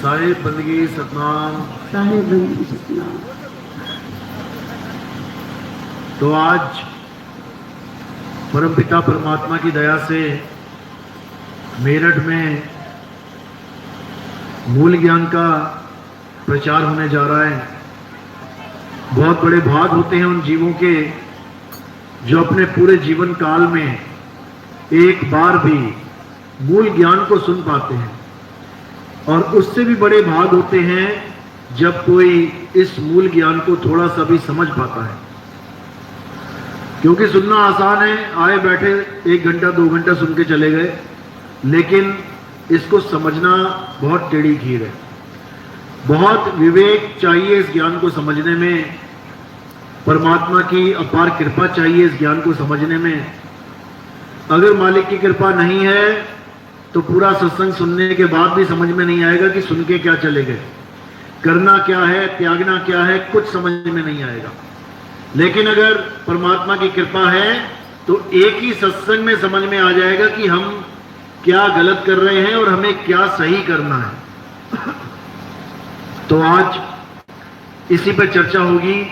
साहिब बंदगी सतनाम। साहिब बंदगी सतनाम। तो आज परमपिता परमात्मा की दया से मेरठ में मूल ज्ञान का प्रचार होने जा रहा है। बहुत बड़े भाग होते हैं उन जीवों के जो अपने पूरे जीवन काल में एक बार भी मूल ज्ञान को सुन पाते हैं, और उससे भी बड़े भाग होते हैं जब कोई इस मूल ज्ञान को थोड़ा सा भी समझ पाता है। क्योंकि सुनना आसान है, आए बैठे 1 घंटा 2 घंटा सुन के चले गए, लेकिन इसको समझना बहुत टेढ़ी खीर है। बहुत विवेक चाहिए इस ज्ञान को समझने में, परमात्मा की अपार कृपा चाहिए इस ज्ञान को समझने में। अगर मालिक की कृपा नहीं है तो पूरा सत्संग सुनने के बाद भी समझ में नहीं आएगा कि सुन के क्या चले गए, करना क्या है, त्यागना क्या है, कुछ समझ में नहीं आएगा। लेकिन अगर परमात्मा की कृपा है तो एक ही सत्संग में समझ में आ जाएगा कि हम क्या गलत कर रहे हैं और हमें क्या सही करना है। तो आज इसी पर चर्चा होगी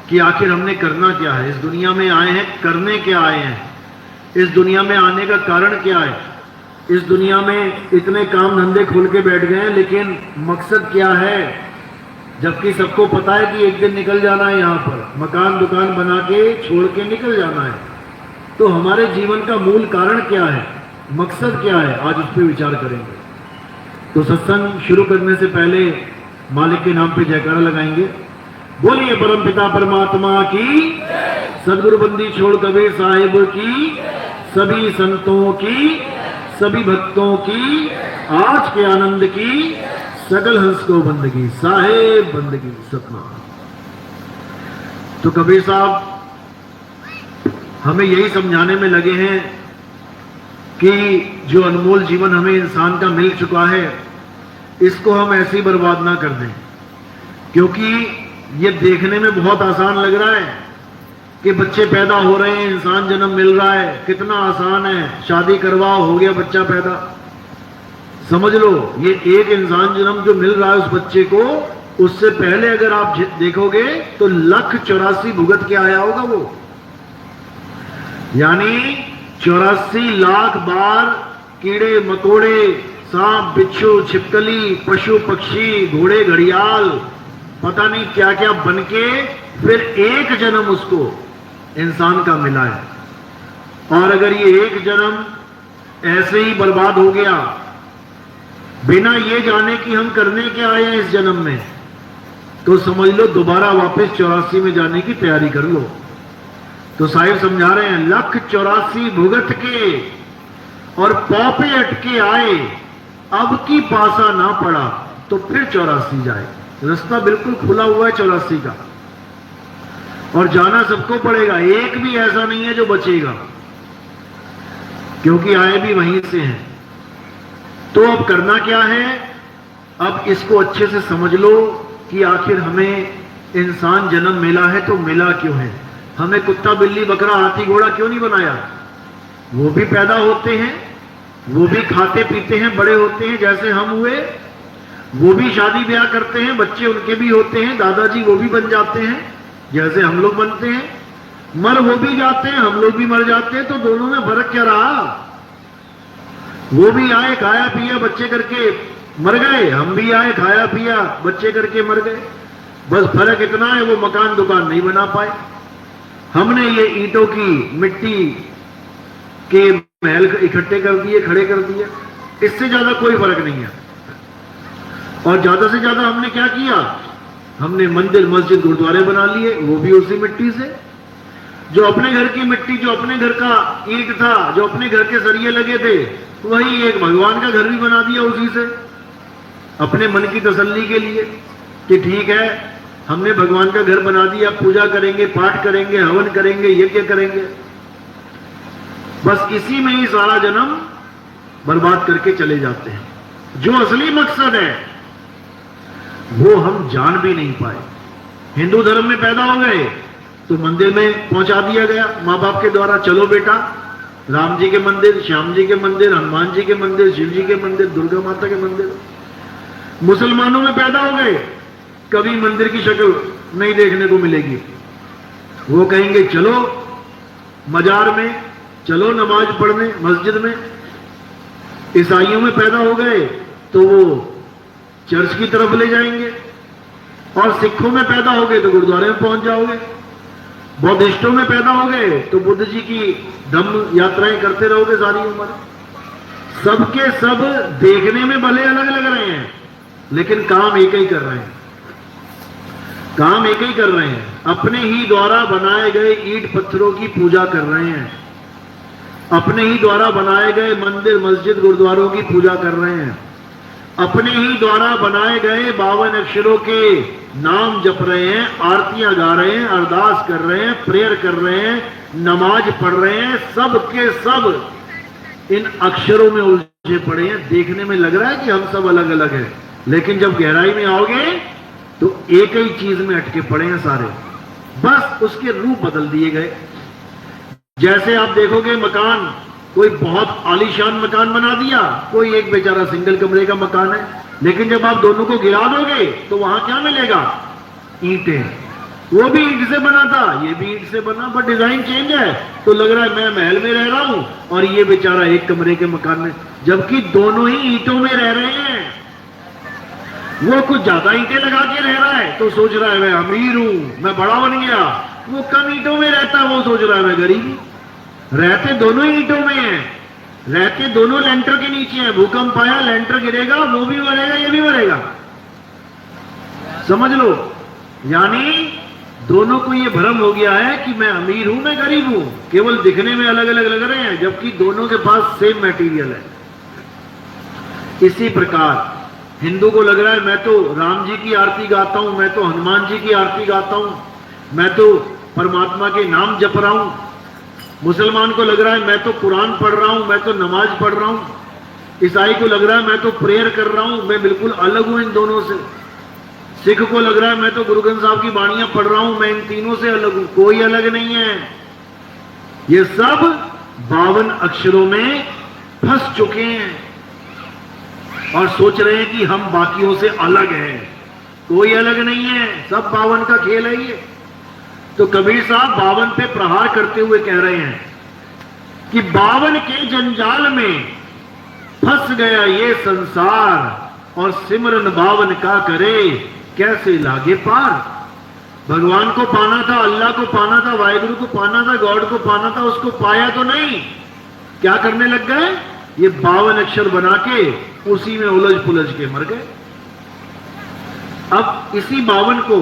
कि आखिर हमने करना क्या है। इस दुनिया में आए हैं, करने क्या आए हैं, इस दुनिया में आने का कारण क्या है। इस दुनिया में इतने काम धंधे खोल के बैठ गए हैं, लेकिन मकसद क्या है, जबकि सबको पता है कि एक दिन निकल जाना है, यहाँ पर मकान दुकान बना के छोड़ के निकल जाना है। तो हमारे जीवन का मूल कारण क्या है, मकसद क्या है, आज उस पर विचार करेंगे। तो सत्संग शुरू करने से पहले मालिक के नाम पे जयकारा लगाएंगे। बोलिए परमपिता परमात्मा की, सदगुरु बंदी छोड़ कबीर साहिब की, सभी संतों की, सभी भक्तों की, आज के आनंद की, सकल हंस को बंदगी, साहेब बंदगी सतनाम। तो कबीर साहब हमें यही समझाने में लगे हैं कि जो अनमोल जीवन हमें इंसान का मिल चुका है, इसको हम ऐसे ही बर्बाद ना कर दें। क्योंकि ये देखने में बहुत आसान लग रहा है कि बच्चे पैदा हो रहे हैं, इंसान जन्म मिल रहा है, कितना आसान है, शादी करवाओ हो गया बच्चा पैदा। समझ लो, ये एक इंसान जन्म जो मिल रहा है उस बच्चे को, उससे पहले अगर आप देखोगे तो 1,84,00,000 भुगत के आया होगा वो। यानी 84 लाख बार कीड़े मकोड़े, सांप बिच्छू छिपकली, पशु पक्षी, घोड़े घड़ियाल, पता नहीं क्या क्या बनके फिर एक जन्म उसको इंसान का मिला है। और अगर ये एक जन्म ऐसे ही बर्बाद हो गया बिना ये जाने कि हम करने क्या आए हैं इस जन्म में, तो समझ लो दोबारा वापस 84 में जाने की तैयारी कर लो। तो साहिब समझा रहे हैं, 1,84,00,000 भुगत के और पौपे अटके आए, अब की पासा ना पड़ा तो फिर 84 जाए। रास्ता बिल्कुल खुला हुआ है 84 का, और जाना सबको पड़ेगा, एक भी ऐसा नहीं है जो बचेगा, क्योंकि आए भी वहीं से हैं। तो अब करना क्या है, अब इसको अच्छे से समझ लो कि आखिर हमें इंसान जन्म मिला है तो मिला क्यों है। हमें कुत्ता बिल्ली बकरा हाथी घोड़ा क्यों नहीं बनाया। वो भी पैदा होते हैं, वो भी खाते पीते हैं, बड़े होते हैं जैसे हम हुए, वो भी शादी ब्याह करते हैं, बच्चे उनके भी होते हैं, दादाजी वो भी बन जाते हैं जैसे हम लोग बनते हैं, मर वो भी जाते हैं, हम लोग भी मर जाते हैं। तो दोनों में फर्क क्या रहा। वो भी आए खाया पिया बच्चे करके मर गए, हम भी आए खाया पिया बच्चे करके मर गए। बस फर्क इतना है, वो मकान दुकान नहीं बना पाए, हमने ये ईंटों की मिट्टी के महल इकट्ठे कर दिए, खड़े कर दिए। इससे ज्यादा कोई फर्क नहीं है। और ज्यादा से ज्यादा हमने क्या किया, हमने मंदिर मस्जिद गुरुद्वारे बना लिए, वो भी उसी मिट्टी से। जो अपने घर की मिट्टी, जो अपने घर का ईंट था, जो अपने घर के सरिये लगे थे, वही एक भगवान का घर भी बना दिया उसी से, अपने मन की तसल्ली के लिए कि ठीक है हमने भगवान का घर बना दिया, पूजा करेंगे, पाठ करेंगे, हवन करेंगे, यज्ञ करेंगे। बस इसी में ही सारा जन्म बर्बाद करके चले जाते हैं। जो असली मकसद है वो हम जान भी नहीं पाए। हिंदू धर्म में पैदा हो गए तो मंदिर में पहुंचा दिया गया माँ बाप के द्वारा, चलो बेटा राम जी के मंदिर, श्याम जी के मंदिर, हनुमान जी के मंदिर, शिव जी के मंदिर, दुर्गा माता के मंदिर। मुसलमानों में पैदा हो गए, कभी मंदिर की शक्ल नहीं देखने को मिलेगी। वो कहेंगे चलो मजार में, चलो नमाज पढ़ने मस्जिद में। ईसाइयों में पैदा हो गए तो वो चर्च की तरफ ले जाएंगे, और सिखों में पैदा हो गए तो गुरुद्वारे में पहुंच जाओगे। बौद्धिस्टों में पैदा हो गए तो बुद्ध जी की धम्म यात्राएं करते रहोगे सारी उम्र। सबके सब देखने में भले अलग लग रहे हैं, लेकिन काम एक ही कर रहे हैं, काम एक ही कर रहे हैं। अपने ही द्वारा बनाए गए ईंट पत्थरों की पूजा कर रहे हैं, अपने ही द्वारा बनाए गए मंदिर मस्जिद गुरुद्वारों की पूजा कर रहे हैं, अपने ही द्वारा बनाए गए 52 अक्षरों के नाम जप रहे हैं, आरतियां गा रहे हैं, अरदास कर रहे हैं, प्रेयर कर रहे हैं, नमाज पढ़ रहे हैं। सब के सब इन अक्षरों में उलझे पड़े हैं। देखने में लग रहा है कि हम सब अलग अलग हैं, लेकिन जब गहराई में आओगे तो एक ही चीज में अटके पड़े हैं सारे, बस उसके रूप बदल दिए गए। जैसे आप देखोगे मकान, कोई बहुत आलीशान मकान बना दिया, कोई एक बेचारा सिंगल कमरे का मकान है, लेकिन जब आप दोनों को गिरा दोगे तो वहां क्या मिलेगा? ईंटें। वो भी ईंट से बना था, ये भी ईंट से बना, पर डिजाइन चेंज है, तो लग रहा है मैं महल में रह रहा हूं और ये बेचारा एक कमरे के मकान में, जबकि दोनों ही ईंटों में रह रहे हैं। वो कुछ ज्यादा ईंटें लगा के रह रहा है तो सोच रहा है मैं अमीर हूं, मैं बड़ा बन गया। वो कम ईंटों में रहता है, वो सोच रहा है मैं गरीब हूं। रहते दोनों ईंटों में हैं, रहते दोनों लेंटर के नीचे हैं। भूकंप आया, लेंटर गिरेगा, वो भी मरेगा, ये भी मरेगा। समझ लो, यानी दोनों को ये भ्रम हो गया है कि मैं अमीर हूं, मैं गरीब हूं, केवल दिखने में अलग अलग लग रहे हैं, जबकि दोनों के पास सेम मटेरियल है। इसी प्रकार हिंदू को लग रहा है मैं तो राम जी की आरती गाता हूं, मैं तो हनुमान जी की आरती गाता हूं, मैं तो परमात्मा के नाम जप रहा हूं। मुसलमान को लग रहा है मैं तो कुरान पढ़ रहा हूं, मैं तो नमाज पढ़ रहा हूं। ईसाई को लग रहा है मैं तो प्रेयर कर रहा हूं, मैं बिल्कुल अलग हूं इन दोनों से। सिख को लग रहा है मैं तो गुरु ग्रंथ साहब की बाणियां पढ़ रहा हूं, मैं इन तीनों से अलग हूं। कोई अलग नहीं है। ये सब 52 अक्षरों में फंस चुके हैं और सोच रहे हैं कि हम बाकियों से अलग हैं। कोई अलग नहीं है, सब 52 का खेल है ये। तो कबीर साहब 52 पे प्रहार करते हुए कह रहे हैं कि 52 के जंजाल में फंस गया ये संसार, और सिमरन 52 का करे कैसे लागे पार। भगवान को पाना था, अल्लाह को पाना था, वाहिगुरु को पाना था, गॉड को पाना था, उसको पाया तो नहीं। क्या करने लग गए? ये 52 अक्षर बना के उसी में उलझ पुलझ के मर गए। अब इसी 52 को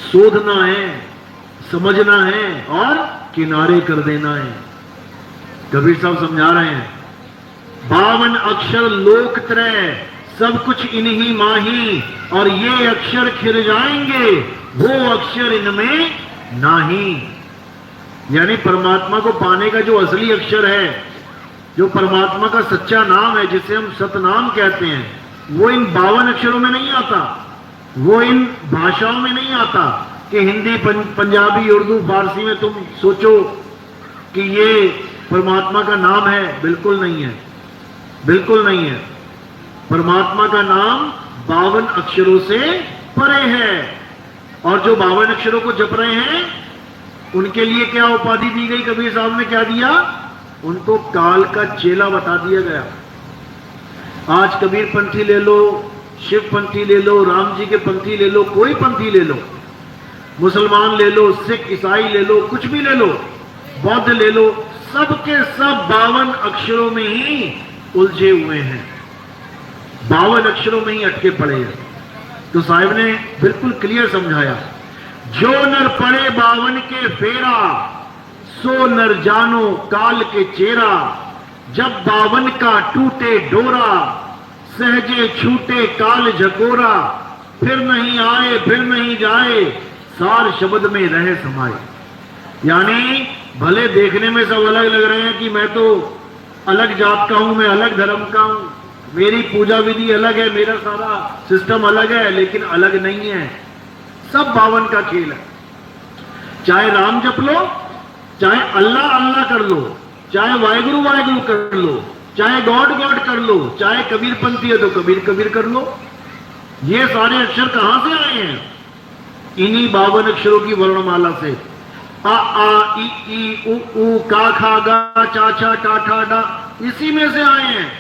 शोधना है, समझना है और किनारे कर देना है। कबीर साहब समझा रहे हैं 52 अक्षर लोक त्रय, सब कुछ इन्हीं माही, और ये अक्षर खिर जाएंगे, वो अक्षर इनमें नाही। यानी परमात्मा को पाने का जो असली अक्षर है, जो परमात्मा का सच्चा नाम है, जिसे हम सतनाम कहते हैं, वो इन 52 अक्षरों में नहीं आता, वो इन भाषाओं में नहीं आता कि हिंदी, पंजाबी, उर्दू, फारसी में तुम सोचो कि ये परमात्मा का नाम है। बिल्कुल नहीं है, बिल्कुल नहीं है। परमात्मा का नाम 52 अक्षरों से परे है। और जो 52 अक्षरों को जप रहे हैं उनके लिए क्या उपाधि दी गई? कबीर साहब ने क्या दिया? उनको काल का चेला बता दिया गया। आज कबीर पंथी ले लो, शिव पंथी ले लो, राम जी के पंथी ले लो, कोई पंथी ले लो, मुसलमान ले लो, सिख ईसाई ले लो, कुछ भी ले लो, बौद्ध ले लो, सबके सब 52 अक्षरों में ही उलझे हुए हैं, 52 अक्षरों में ही अटके पड़े हैं। तो साहिब ने बिल्कुल क्लियर समझाया, जो नर पड़े 52 के फेरा, सो नर जानो काल के चेरा। जब 52 का टूटे डोरा, सहजे छूटे काल झकोरा। फिर नहीं आए फिर नहीं जाए, सार शब्द में रहे समाये। यानी भले देखने में सब अलग लग रहे हैं कि मैं तो अलग जात का हूं, मैं अलग धर्म का हूं, मेरी पूजा विधि अलग है, मेरा सारा सिस्टम अलग है, लेकिन अलग नहीं है। सब 52 का खेल है। चाहे राम जप लो, चाहे अल्लाह अल्लाह कर लो, चाहे वाहिगुरु वाहिगुरु कर लो, चाहे गॉड गॉड कर लो, चाहे कबीर पंथी है तो कबीर कबीर कर लो, ये सारे अक्षर कहां से आए हैं? इन्हीं 52 अक्षरों की वर्णमाला से। आ आ ई ई उ ऊ का खा गा चा छा टा ठा डा, इसी में से आए हैं।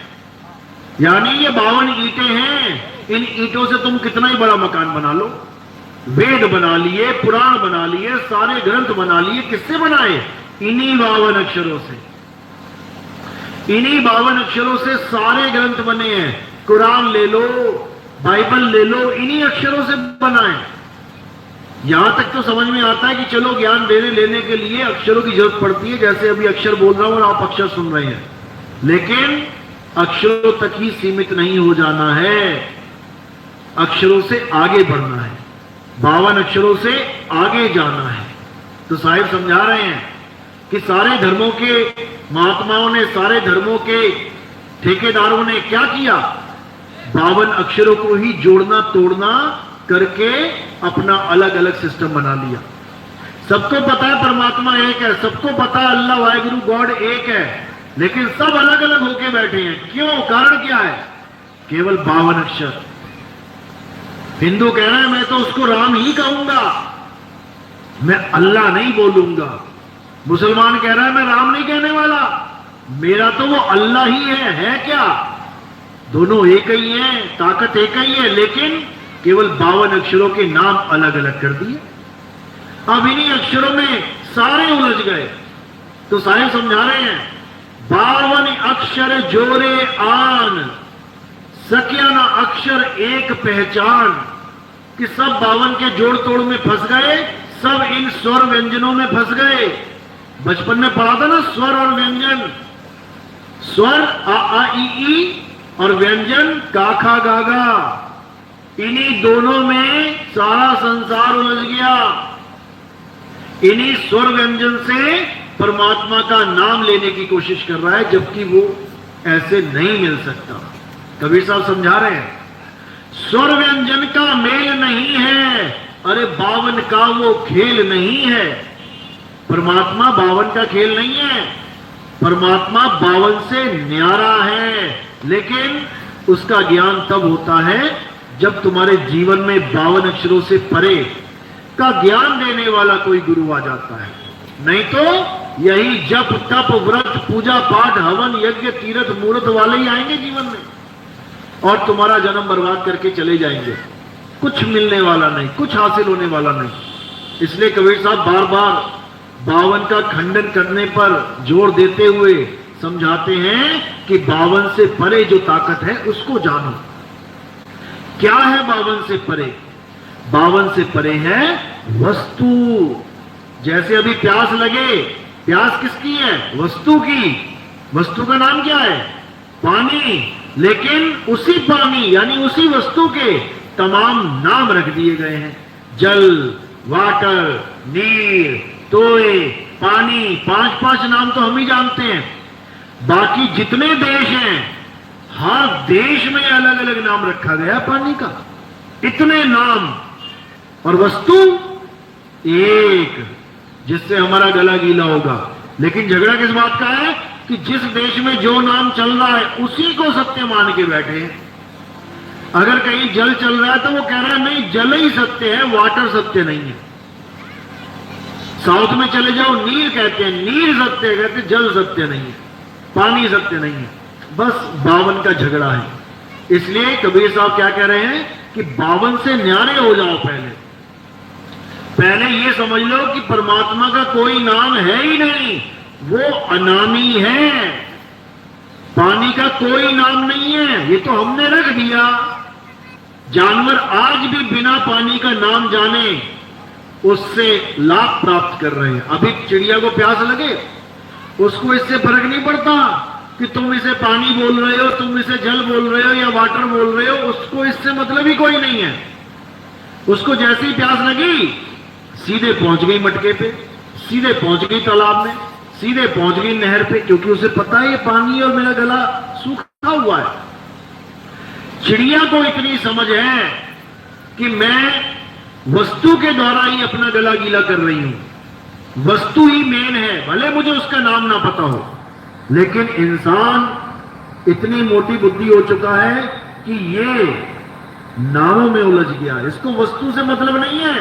यानी ये 52 ईंटें हैं। इन ईंटों से तुम कितना ही बड़ा मकान बना लो, वेद बना लिए, पुराण बना लिए, सारे ग्रंथ बना लिए, किससे बनाए? इन्हीं 52 अक्षरों से। इन्हीं 52 अक्षरों से सारे ग्रंथ बने हैं। कुरान ले लो, बाइबल ले लो, इन्हीं अक्षरों से बनाए। यहां तक तो समझ में आता है कि चलो ज्ञान देने लेने के लिए अक्षरों की जरूरत पड़ती है, जैसे अभी अक्षर बोल रहा हूं और आप अक्षर सुन रहे हैं, लेकिन अक्षरों तक ही सीमित नहीं हो जाना है, अक्षरों से आगे बढ़ना है, 52 अक्षरों से आगे जाना है। तो साहिब समझा रहे हैं कि सारे धर्मों के महात्माओं ने, सारे धर्मों के ठेकेदारों ने क्या किया? 52 अक्षरों को ही जोड़ना तोड़ना करके अपना अलग अलग सिस्टम बना लिया। सबको पता है परमात्मा एक है, सबको पता है अल्लाह वाहिगुरु गॉड एक है, लेकिन सब अलग अलग होके बैठे हैं। क्यों? कारण क्या है? केवल 52 अक्षर। हिंदू कह रहा है मैं तो उसको राम ही कहूंगा, मैं अल्लाह नहीं बोलूंगा। मुसलमान कह रहा है मैं राम नहीं कहने वाला, मेरा तो वो अल्लाह ही है क्या? दोनों एक ही हैं, ताकत एक ही है, लेकिन केवल 52 अक्षरों के नाम अलग अलग कर दिए। अब इन्हीं अक्षरों में सारे उलझ गए। तो साहिब समझा रहे हैं 52 अक्षर जोरे आन, सकिया ना अक्षर एक पहचान, कि सब 52 के जोड़ तोड़ में फंस गए, सब इन स्वर व्यंजनों में फंस गए। बचपन में पढ़ा था ना स्वर और व्यंजन, स्वर आ ई और व्यंजन का खा गा गा, इन्हीं दोनों में सारा संसार उलझ गया। इन्हीं स्वर व्यंजन से परमात्मा का नाम लेने की कोशिश कर रहा है, जबकि वो ऐसे नहीं मिल सकता। कबीर साहब समझा रहे हैं स्वर व्यंजन का मेल नहीं है, अरे 52 का वो खेल नहीं है। परमात्मा 52 का खेल नहीं है, परमात्मा 52 से न्यारा है, लेकिन उसका ज्ञान तब होता है जब तुम्हारे जीवन में 52 अक्षरों से परे का ज्ञान देने वाला कोई गुरु आ जाता है। नहीं तो यही जप तप व्रत पूजा पाठ हवन यज्ञ तीर्थ मूर्त वाले ही आएंगे जीवन में, और तुम्हारा जन्म बर्बाद करके चले जाएंगे। कुछ मिलने वाला नहीं, कुछ हासिल होने वाला नहीं। इसलिए कबीर साहब बार बार 52 का खंडन करने पर जोर देते हुए समझाते हैं कि 52 से परे जो ताकत है उसको जानो। क्या है 52 से परे? 52 से परे है वस्तु। जैसे अभी प्यास लगे, प्यास किसकी है? वस्तु की। वस्तु का नाम क्या है? पानी। लेकिन उसी पानी यानी उसी वस्तु के तमाम नाम रख दिए गए हैं। जल, वाटर, नीर, तोय, पानी, 5 नाम तो हम ही जानते हैं। बाकी जितने देश हैं, हर देश में अलग अलग नाम रखा गया पानी का, इतने नाम। और वस्तु एक, जिससे हमारा गला गीला होगा। लेकिन झगड़ा किस बात का है कि जिस देश में जो नाम चल रहा है उसी को सत्य मान के बैठे हैं। अगर कहीं जल चल रहा है तो वो कह रहा है नहीं, जल ही सत्य है, वाटर सत्य नहीं है। साउथ में चले जाओ, नीर कहते हैं, नीर सत्य है, कहते जल सत्य नहीं है, पानी सत्य नहीं है। बस 52 का झगड़ा है। इसलिए कबीर साहब क्या कह रहे हैं कि 52 से न्यारे हो जाओ। पहले ये समझ लो कि परमात्मा का कोई नाम है ही नहीं, वो अनामी है। पानी का कोई नाम नहीं है, ये तो हमने रख दिया। जानवर आज भी बिना पानी का नाम जाने उससे लाभ प्राप्त कर रहे हैं। अभी चिड़िया को प्यास लगे, उसको इससे फर्क नहीं पड़ता कि तुम इसे पानी बोल रहे हो, तुम इसे जल बोल रहे हो या वाटर बोल रहे हो, उसको इससे मतलब ही कोई नहीं है। उसको जैसे ही प्यास लगी सीधे पहुंच गई मटके पे, सीधे पहुंच गई तालाब में, सीधे पहुंच गई नहर पे, क्योंकि उसे पता है ये पानी और मेरा गला सूखा हुआ है। चिड़िया को इतनी समझ है कि मैं वस्तु के द्वारा ही अपना गला गीला कर रही हूं, वस्तु ही मेन है, भले मुझे उसका नाम ना पता हो। लेकिन इंसान इतनी मोटी बुद्धि हो चुका है कि ये नामों में उलझ गया। इसको वस्तु से मतलब नहीं है,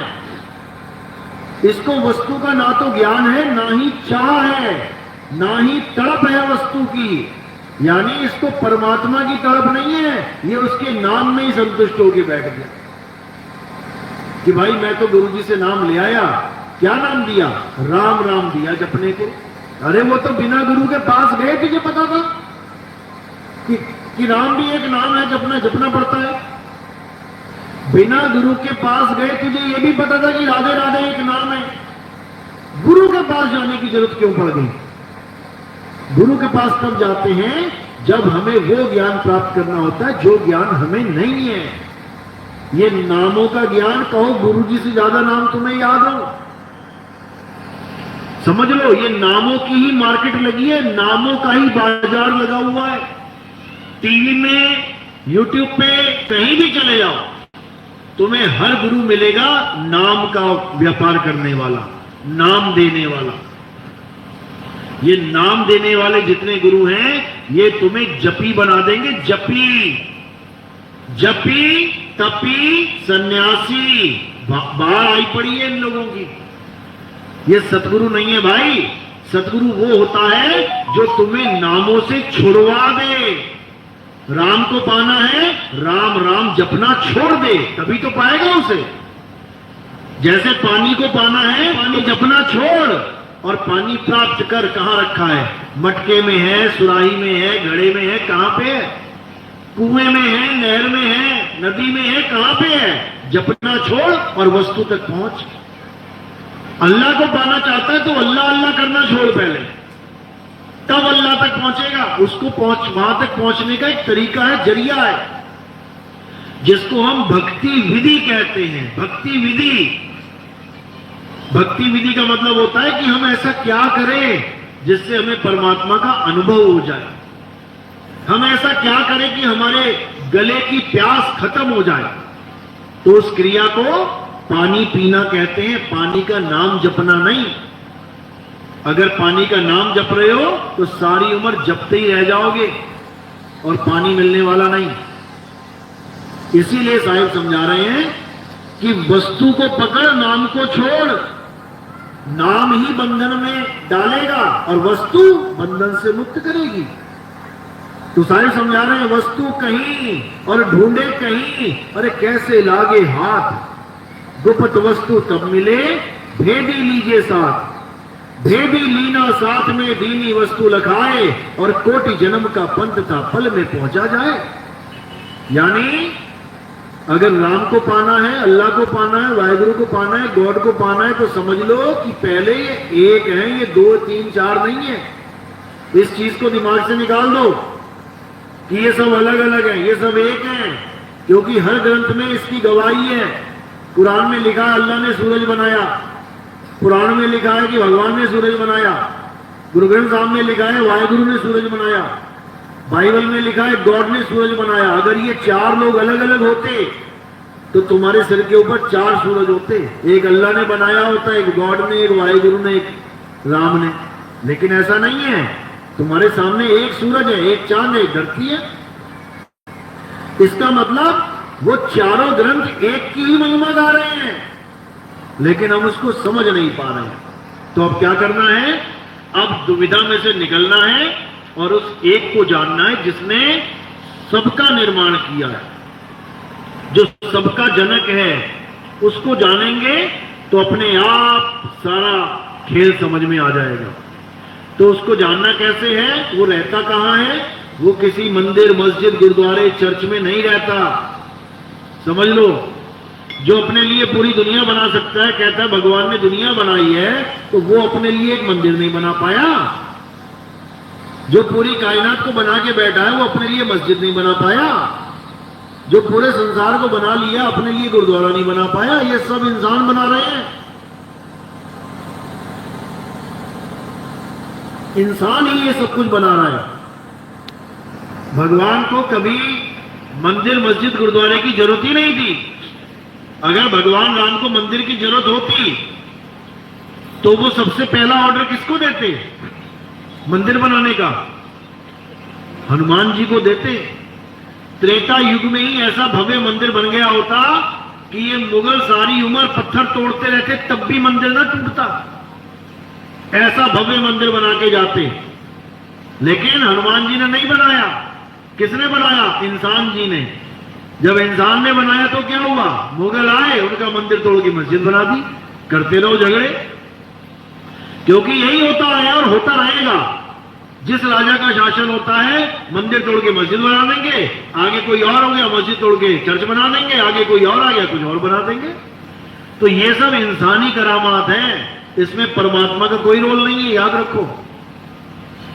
इसको वस्तु का ना तो ज्ञान है, ना ही चाह है, ना ही तड़प है वस्तु की। यानी इसको परमात्मा की तड़प नहीं है, ये उसके नाम में ही संतुष्ट होकर बैठ गया कि भाई मैं तो गुरु जी से नाम ले आया। क्या नाम दिया? राम राम दिया जपने को। अरे वो तो बिना गुरु के पास गए, तुझे पता था कि राम भी एक नाम है, जपना पड़ता है। बिना गुरु के पास गए तुझे ये भी पता था कि राधे राधे एक नाम है। गुरु के पास जाने की जरूरत क्यों पड़ गई? गुरु के पास तब जाते हैं जब हमें वो ज्ञान प्राप्त करना होता है जो ज्ञान हमें नहीं है। ये नामों का ज्ञान, कहो गुरु जी से ज्यादा नाम तुम्हें याद हो, समझ लो ये नामों की ही मार्केट लगी है, नामों का ही बाजार लगा हुआ है। टीवी में, यूट्यूब पे, कहीं भी चले जाओ, तुम्हें हर गुरु मिलेगा नाम का व्यापार करने वाला, नाम देने वाला। ये नाम देने वाले जितने गुरु हैं, ये तुम्हें जपी बना देंगे। जपी तपी सन्यासी बाहर आई पड़ी है इन लोगों की। ये सतगुरु नहीं है भाई। सतगुरु वो होता है जो तुम्हें नामों से छुड़वा दे। राम को पाना है, राम राम जपना छोड़ दे, तभी तो पाएगा उसे। जैसे पानी को पाना है, पानी जपना छोड़, और पानी प्राप्त कर कहां रखा है? मटके में है, सुराही में है, घड़े में है, कहां पे है? कुएं में है, नहर में है, नदी में है, कहां पे है? जपना छोड़ और वस्तु तक पहुंच। अल्लाह को पाना चाहता है तो अल्लाह अल्लाह करना छोड़ पहले, तब अल्लाह तक पहुंचेगा। उसको वहां तक पहुंचने का एक तरीका है, जरिया है, जिसको हम भक्ति विधि कहते हैं। भक्ति विधि, भक्ति विधि का मतलब होता है कि हम ऐसा क्या करें जिससे हमें परमात्मा का अनुभव हो जाए। हम ऐसा क्या करें कि हमारे गले की प्यास खत्म हो जाए। तो उस क्रिया को पानी पीना कहते हैं, पानी का नाम जपना नहीं। अगर पानी का नाम जप रहे हो तो सारी उम्र जपते ही रह जाओगे और पानी मिलने वाला नहीं। इसीलिए साहिब समझा रहे हैं कि वस्तु को पकड़, नाम को छोड़। नाम ही बंधन में डालेगा और वस्तु बंधन से मुक्त करेगी। तो साहिब समझा रहे हैं वस्तु कहीं और ढूंढे कहीं, अरे कैसे लागे हाथ, गुप्त वस्तु तब मिले, भेदी लीजिए साथ। भेदी लीना साथ में दीनी वस्तु लखाए, और कोटि जन्म का पंथ था फल में पहुंचा जाए। यानी अगर राम को पाना है, अल्लाह को पाना है, वाहिगुरु को पाना है, गॉड को पाना है, तो समझ लो कि पहले ये एक है, ये 2 3 4 नहीं है। इस चीज को दिमाग से निकाल दो कि ये सब अलग अलग है, ये सब एक है, क्योंकि हर ग्रंथ में इसकी गवाही है। कुरान में लिखा है अल्लाह ने सूरज बनाया, कुरान में लिखा है कि भगवान ने सूरज बनाया, गुरु ग्रंथ साहब में लिखा है वाहिगुरु ने सूरज बनाया, बाइबल में लिखा है गॉड ने सूरज बनाया। अगर ये 4 लोग अलग अलग होते तो तुम्हारे सिर के ऊपर 4 सूरज होते। एक अल्लाह ने बनाया होता, एक गॉड ने, एक वाहिगुरु ने, एक राम ने। लेकिन ऐसा नहीं है, तुम्हारे सामने एक सूरज है, एक चांद है, एक धरती है। इसका मतलब वो चारों ग्रंथ एक की ही महिमा गा रहे हैं, लेकिन हम उसको समझ नहीं पा रहे हैं। तो अब क्या करना है? अब दुविधा में से निकलना है और उस एक को जानना है जिसने सबका निर्माण किया है, जो सबका जनक है। उसको जानेंगे तो अपने आप सारा खेल समझ में आ जाएगा। तो उसको जानना कैसे है? वो रहता कहां है? वो किसी मंदिर, मस्जिद, गुरुद्वारे, चर्च में नहीं रहता। समझ लो, जो अपने लिए पूरी दुनिया बना सकता है, कहता है भगवान ने दुनिया बनाई है, तो वो अपने लिए एक मंदिर नहीं बना पाया। जो पूरी कायनात को बना के बैठा है, वो अपने लिए मस्जिद नहीं बना पाया। जो पूरे संसार को बना लिया, अपने लिए गुरुद्वारा नहीं बना पाया। ये सब इंसान बना रहे हैं। इंसान ही ये सब कुछ बना रहा है। भगवान को कभी मंदिर, मस्जिद, गुरुद्वारे की जरूरत ही नहीं थी। अगर भगवान राम को मंदिर की जरूरत होती तो वो सबसे पहला ऑर्डर किसको देते? मंदिर बनाने का हनुमान जी को देते। त्रेता युग में ही ऐसा भव्य मंदिर बन गया होता कि ये मुगल सारी उम्र पत्थर तोड़ते रहते तब भी मंदिर ना टूटता, ऐसा भव्य मंदिर बना के जाते। लेकिन हनुमान जी ने नहीं बनाया। किसने बनाया? इंसान जी ने। जब इंसान ने बनाया तो क्या हुआ? मुगल आए, उनका मंदिर तोड़ के मस्जिद बना दी। करते रहो झगड़े, क्योंकि यही होता है और होता रहेगा। जिस राजा का शासन होता है, मंदिर तोड़ के मस्जिद बना देंगे, आगे कोई और हो गया मस्जिद तोड़ के चर्च बना देंगे, आगे कोई और आ गया कुछ और बना देंगे। तो ये सब इंसानी करामात है, इसमें परमात्मा का कोई रोल नहीं है, याद रखो।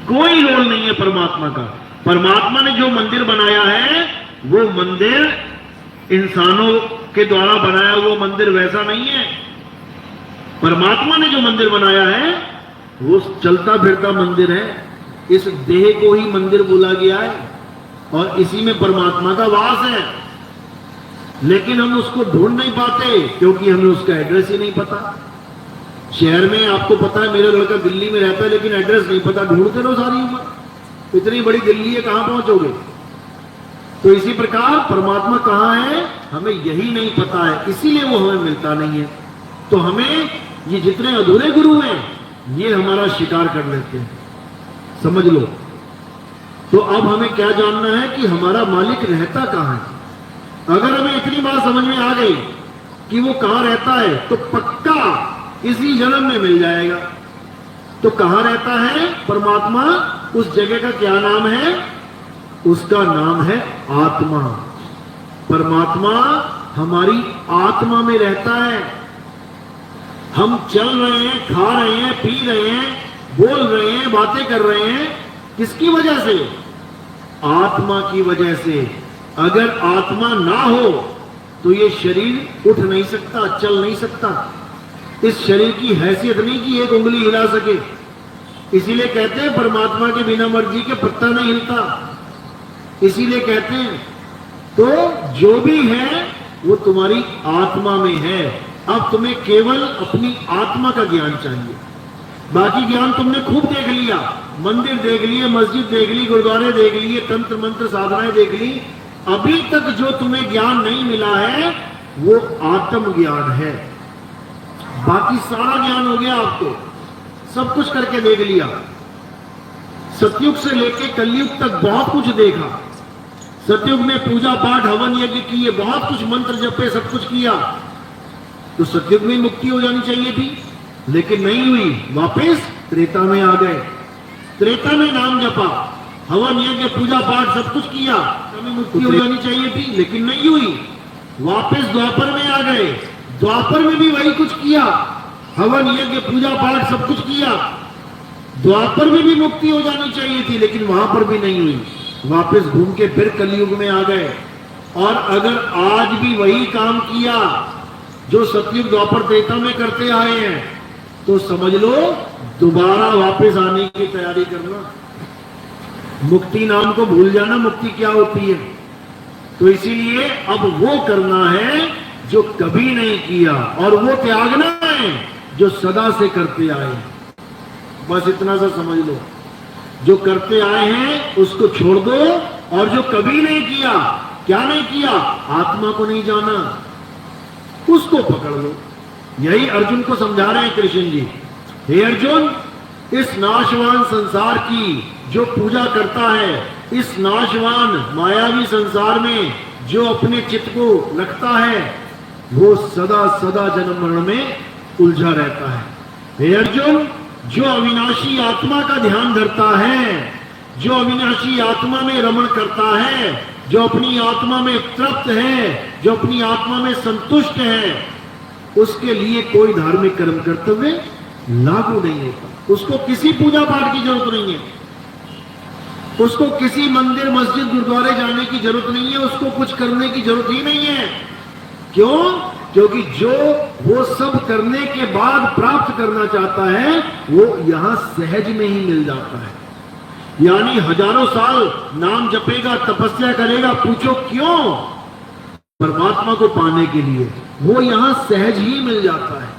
कोई रोल नहीं है परमात्मा का। परमात्मा ने जो मंदिर बनाया है वो मंदिर इंसानों के द्वारा बनाया हुआ मंदिर वैसा नहीं है। परमात्मा ने जो मंदिर बनाया है वो चलता फिरता मंदिर है। इस देह को ही मंदिर बोला गया है और इसी में परमात्मा का वास है। लेकिन हम उसको ढूंढ नहीं पाते क्योंकि हमें उसका एड्रेस ही नहीं पता। शहर में आपको पता है मेरा लड़का दिल्ली में रहता है लेकिन एड्रेस नहीं पता, ढूंढते रहो सारी उम्र। इतनी बड़ी दिल्ली है, कहां पहुंचोगे? तो इसी प्रकार परमात्मा कहां है हमें यही नहीं पता है, इसीलिए वो हमें मिलता नहीं है। तो हमें ये जितने अधूरे गुरु हैं ये हमारा शिकार कर लेते हैं, समझ लो। तो अब हमें क्या जानना है कि हमारा मालिक रहता कहां है। अगर हमें इतनी बात समझ में आ गई कि वो कहां रहता है तो पक्का इसी जन्म में मिल जाएगा। तो कहां रहता है परमात्मा? उस जगह का क्या नाम है? उसका नाम है आत्मा। परमात्मा हमारी आत्मा में रहता है। हम चल रहे हैं, खा रहे हैं, पी रहे हैं, बोल रहे हैं, बातें कर रहे हैं, किसकी वजह से? आत्मा की वजह से। अगर आत्मा ना हो तो ये शरीर उठ नहीं सकता, चल नहीं सकता। इस शरीर की हैसियत नहीं कि एक उंगली हिला सके। इसीलिए कहते हैं परमात्मा के बिना मर्जी के पत्ता नहीं हिलता। इसीलिए कहते हैं तो जो भी है वो तुम्हारी आत्मा में है। अब तुम्हें केवल अपनी आत्मा का ज्ञान चाहिए। बाकी ज्ञान तुमने खूब देख लिया, मंदिर देख लिए, मस्जिद देख ली, गुरुद्वारे देख लिए, तंत्र मंत्र साधनाएं देख ली। अभी तक जो तुम्हें ज्ञान नहीं मिला है वो आत्म ज्ञान है। बाकी सारा ज्ञान हो गया आपको, सब कुछ करके देख लिया। सतयुग से लेके कलयुग तक बहुत कुछ देखा। सतयुग में पूजा पाठ हवन यज्ञ किए, बहुत कुछ मंत्र जपे, सब कुछ किया। तो सतयुग में मुक्ति हो जानी चाहिए थी, लेकिन नहीं हुई। वापस त्रेता में आ गए। त्रेता में नाम जपा, हवन यज्ञ पूजा पाठ सब कुछ किया, हमें मुक्ति हो जानी चाहिए थी, लेकिन नहीं हुई। वापस द्वापर में आ गए। द्वापर में भी वही कुछ किया, हवन यज्ञ पूजा पाठ सब कुछ किया। द्वापर में भी मुक्ति हो जानी चाहिए थी, लेकिन वहां पर भी नहीं हुई। वापस घूम के फिर कलयुग में आ गए। और अगर आज भी वही काम किया जो सतयुग द्वापर त्रेता में करते आए हैं तो समझ लो दोबारा वापस आने की तैयारी करना। मुक्ति नाम को भूल जाना, मुक्ति क्या होती है। तो इसीलिए अब वो करना है जो कभी नहीं किया, और वो त्यागना है जो सदा से करते आए। बस इतना सा समझ लो। जो करते आए हैं उसको छोड़ दो, और जो कभी नहीं किया, क्या नहीं किया? आत्मा को नहीं जाना, उसको पकड़ लो। यही अर्जुन को समझा रहे हैं कृष्ण जी। हे अर्जुन, इस नाशवान संसार की जो पूजा करता है, इस नाशवान मायावी संसार में जो अपने चित्त को रखता है, वो सदा सदा जन्म मरण में उलझा रहता है। हे अर्जुन, जो अविनाशी आत्मा का ध्यान धरता है, जो अविनाशी आत्मा में रमण करता है, जो अपनी आत्मा में तृप्त है, जो अपनी आत्मा में संतुष्ट है, उसके लिए कोई धार्मिक कर्म कर्तव्य लागू नहीं होता। उसको किसी पूजा पाठ की जरूरत नहीं है, उसको किसी मंदिर मस्जिद गुरुद्वारे जाने की जरूरत नहीं है, उसको कुछ करने की जरूरत ही नहीं है। क्यों? क्योंकि जो वो सब करने के बाद प्राप्त करना चाहता है वो यहां सहज में ही मिल जाता है। यानी हजारों साल नाम जपेगा, तपस्या करेगा, पूछो क्यों? परमात्मा को पाने के लिए। वो यहां सहज ही मिल जाता है।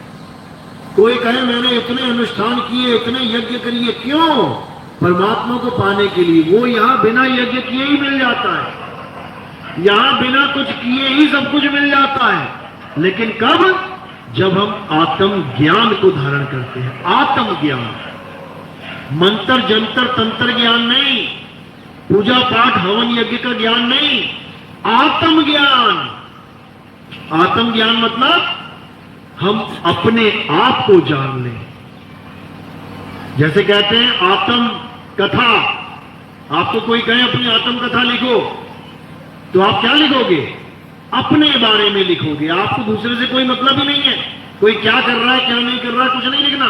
कोई कहे मैंने इतने अनुष्ठान किए, इतने यज्ञ करिए, क्यों? परमात्मा को पाने के लिए। वो यहां बिना यज्ञ किए ही मिल जाता है। यहां बिना कुछ किए ही सब कुछ मिल जाता है, लेकिन कब? जब हम आत्म ज्ञान को धारण करते हैं। आत्म ज्ञान, मंत्र जंतर तंत्र ज्ञान नहीं, पूजा पाठ हवन यज्ञ का ज्ञान नहीं, आत्म ज्ञान। आत्म ज्ञान मतलब हम अपने आप को जान लें। जैसे कहते हैं आत्म कथा, आपको कोई कहे अपनी आत्म कथा लिखो, तो आप क्या लिखोगे? अपने बारे में लिखोगे। आपको दूसरे से कोई मतलब ही नहीं है, कोई क्या कर रहा है क्या नहीं कर रहा है, कुछ नहीं लिखना।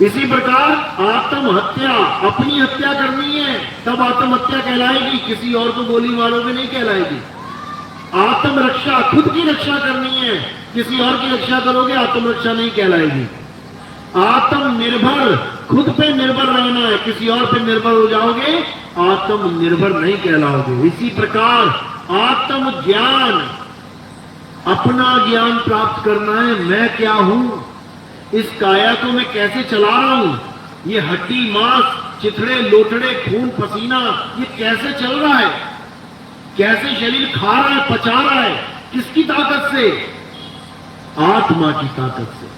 इसी प्रकार आत्महत्या, अपनी हत्या करनी है तब आत्महत्या कहलाएगी, किसी और को गोली मारोगे नहीं कहलाएगी। आत्मरक्षा, खुद की रक्षा करनी है, किसी और की रक्षा करोगे आत्मरक्षा नहीं कहलाएगी। आत्मनिर्भर, खुद पे निर्भर रहना है, किसी और पे निर्भर हो जाओगे आत्मनिर्भर नहीं कहलाओगे। इसी प्रकार आत्म ज्ञान, अपना ज्ञान प्राप्त करना है। मैं क्या हूं, इस काया को मैं कैसे चला रहा हूं, ये हड्डी मांस चिथड़े लोटड़े खून पसीना ये कैसे चल रहा है, कैसे शरीर खा रहा है पचा रहा है, किसकी ताकत से? आत्मा की ताकत से।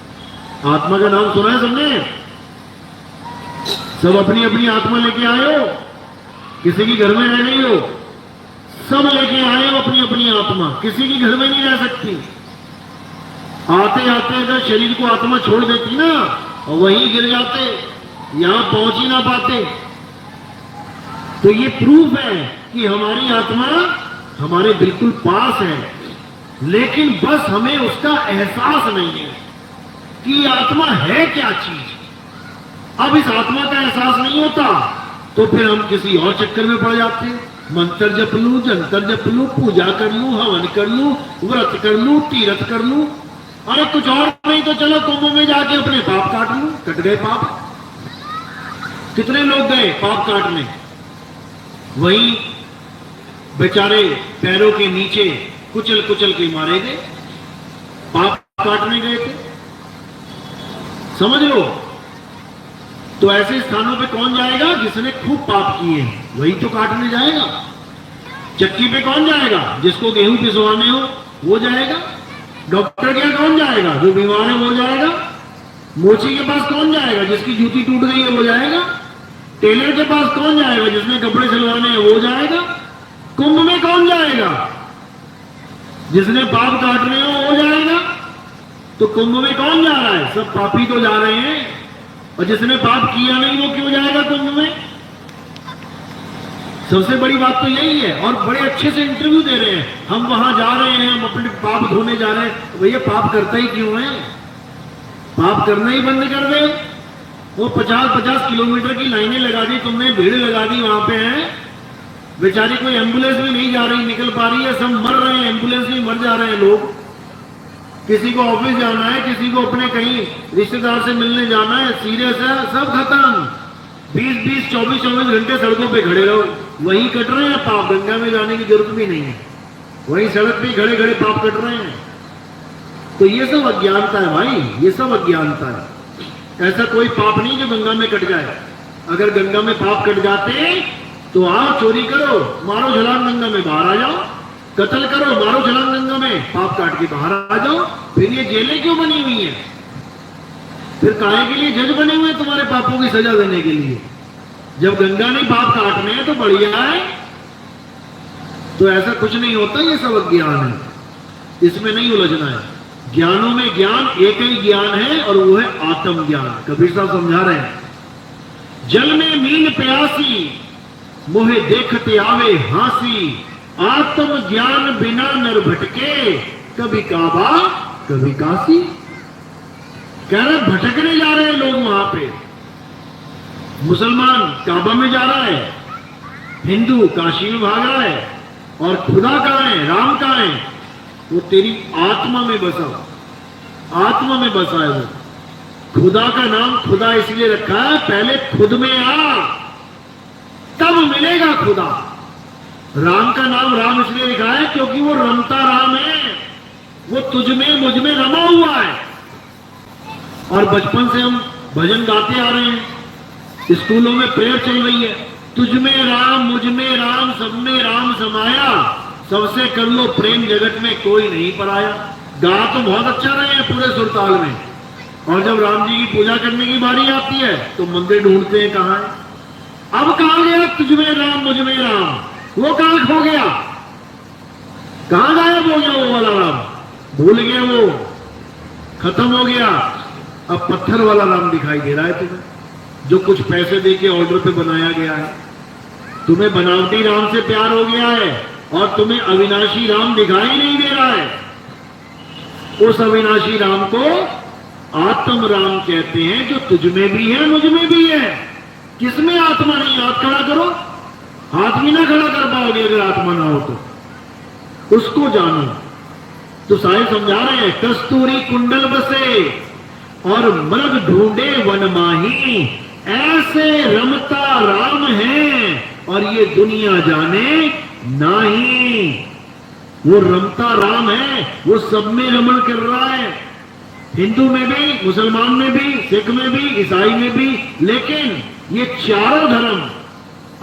आत्मा का नाम सुना है सबने? सब अपनी अपनी आत्मा लेके आए हो, किसी की घर में रह गई हो, सब लेके आए हो अपनी अपनी आत्मा, किसी की घर में नहीं रह सकती। आते आते अगर शरीर को आत्मा छोड़ देती ना और वहीं गिर जाते, यहां पहुंच ही ना पाते। तो ये प्रूफ है कि हमारी आत्मा हमारे बिल्कुल पास है, लेकिन बस हमें उसका एहसास नहीं है कि आत्मा है क्या चीज। अब इस आत्मा का एहसास नहीं होता तो फिर हम किसी और चक्कर में पड़ जाते हैं। मंत्र जप लूं, जंतर जप लूं, पूजा कर लूं, हवन कर लूं, व्रत कर लूं, तीर्थ कर लूं, अरे कुछ और नहीं तो चलो कुंभ में जाके अपने पाप काट लूं। कट गए पाप। कितने लोग गए पाप काटने, वहीं बेचारे पैरों के नीचे कुचल कुचल के मारे गए, पाप काटने गए थे। समझ लो। तो ऐसे स्थानों पे कौन जाएगा? जिसने खूब पाप किए हैं वही तो काटने जाएगा। चक्की पे कौन जाएगा? जिसको गेहूं पिसवाने हो वो जाएगा। डॉक्टर के यहाँ कौन जाएगा? जो बीमार है वो जाएगा। मोची के पास कौन जाएगा? जिसकी जूती टूट गई है वो जाएगा। टेलर के पास कौन जाएगा? जिसने कपड़े सिलवाने हैं वो जाएगा। कुंभ में कौन जाएगा? जिसने पाप काटने हो वो जाएगा। तो कुंभ में कौन जा रहा है? सब पापी तो जा रहे हैं, और जिसने पाप किया नहीं वो क्यों जाएगा कुंभ में? सबसे बड़ी बात तो यही है। और बड़े अच्छे से इंटरव्यू दे रहे हैं, हम वहां जा रहे हैं, हम अपने पाप धोने जा रहे हैं। तो भैया पाप करता ही क्यों है? पाप करना ही बंद कर दे। वो 50-50 किलोमीटर की लाइनें लगा दी तुमने, भीड़ लगा दी, वहां पे है बेचारी कोई एम्बुलेंस भी नहीं जा रही, निकल पा रही है, सब मर रहे हैं, एम्बुलेंस में मर जा रहे हैं लोग। किसी को ऑफिस जाना है, किसी को अपने कहीं रिश्तेदार से मिलने जाना है, सीरियस है, सब खत्म। 20-20, 24-24 घंटे सड़कों पे खड़े रहो, वहीं कट रहे हैं पाप। गंगा में जाने की जरूरत भी नहीं है, वहीं सड़क पे खड़े खड़े पाप कट रहे हैं। तो ये सब अज्ञानता है भाई, ये सब अज्ञानता है। ऐसा कोई पाप नहीं जो गंगा में कट जाए। अगर गंगा में पाप कट जाते तो आओ चोरी करो, मारो छलांग, गंगा में बाहर आ जाओ। कत्ल करो, मारो छलांग, गंगा में पाप काट के बाहर आ जाओ। फिर ये जेलें क्यों बनी हुई हैं? फिर काहे के लिए जज बने हुए तुम्हारे पापों की सजा देने के लिए? जब गंगा ने पाप काटने हैं तो बढ़िया है। तो ऐसा कुछ नहीं होता, ये सब अज्ञान है, इसमें नहीं उलझना है। ज्ञानों में ज्ञान एक ही ज्ञान है और वो है आत्म ज्ञान। कबीर साहब समझा रहे हैं, जल में मीन प्यासी मोहे देखते आवे हांसी, आत्म ज्ञान बिना नर भटके, कभी काबा कभी काशी। कह रहे भटकने जा रहे हैं लोग वहां पे। मुसलमान काबा में जा रहा है, हिंदू काशी में भाग रहा है, और खुदा कहां है? राम कहां है? वो तेरी आत्मा में बसा, आत्मा में बसा है वो। खुदा का नाम खुदा इसलिए रखा है, पहले खुद में आ, तब मिलेगा खुदा। राम का नाम राम इसलिए लिखा है क्योंकि वो रमता राम है, वो तुझ में मुझ में रमा हुआ है। और बचपन से हम भजन गाते आ रहे हैं, स्कूलों में प्रेयर चल रही है, तुझ में राम, मुझ में राम, सब में राम समाया, सबसे कर लो प्रेम, जगत में कोई नहीं पराया। गा तो बहुत अच्छा रहे हैं पूरे सुरताल में, और जब राम जी की पूजा करने की बारी आती है तो मंदिर ढूंढते हैं कहां है। अब कहां गया तुझ में राम, मुझ में राम, वो कहां खो गया, कहां गायब हो गया वो वाला राम, भूल गए वो, खत्म हो गया। अब पत्थर वाला राम दिखाई दे रहा है तुम्हें, जो कुछ पैसे देके ऑर्डर पे बनाया गया है। तुम्हें बनावटी राम से प्यार हो गया है और तुम्हें अविनाशी राम दिखाई नहीं दे रहा है। उस अविनाशी राम को आत्म राम कहते हैं, जो तुझ में भी है, मुझ में भी है। किसमें आत्मा नहीं, हाथ खड़ा करो, हाथ भी ना खड़ा कर पाओगे अगर आत्मा ना हो तो। उसको जानो। तो साहिब समझा रहे हैं, कस्तूरी कुंडल बसे और मृग ढूंढे वन माही, ऐसे रमता राम है और ये दुनिया जाने नहीं। वो रमता राम है, वो सब में रमण कर रहा है, हिंदू में भी, मुसलमान में भी, सिख में भी, ईसाई में भी। लेकिन ये चारों धर्म